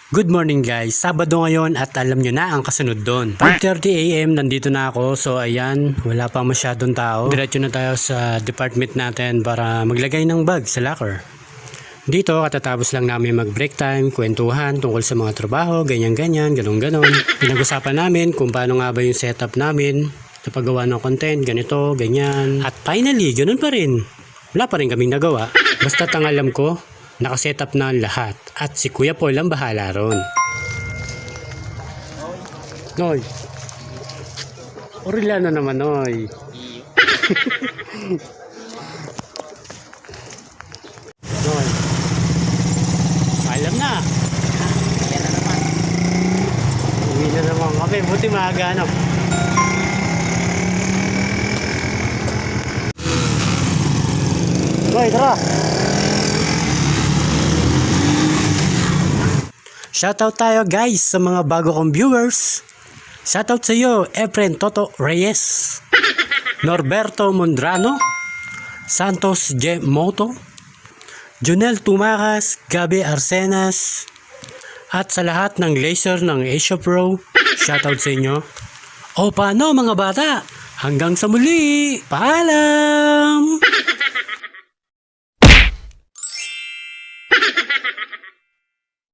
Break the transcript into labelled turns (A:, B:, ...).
A: Good morning guys, Sabado ngayon at alam nyo na ang kasunod doon. 5:30 AM nandito na ako, so ayan, wala pa masyadong tao. Diretso na tayo sa department natin para maglagay ng bag sa locker. Dito katatapos lang namin mag break time, kwentuhan tungkol sa mga trabaho, ganyan-ganyan, ganun-ganon. Pinag-usapan namin kung paano nga ba yung setup namin sa paggawa ng content, ganito, ganyan. At finally, ganun pa rin. Wala pa rin kaming nagawa. Basta't ang alam ko, nakasetup na ang lahat at si Kuya Paul ang bahala ron. Noy. Orellano naman, Noy. Noy. Alam na.
B: Ayan na naman.
A: Uwi na naman kami. Buti maaga, ano. Noy, tara. Shoutout tayo guys sa mga bago kong viewers. Shoutout sa iyo, Efren Toto Reyes, Norberto Mondrano, Santos J. Moto, Junel Tumakas, Gabi Arsenas, at sa lahat ng laser ng Asia Pro. Shoutout sa inyo. O paano mga bata? Hanggang sa muli! Paalam!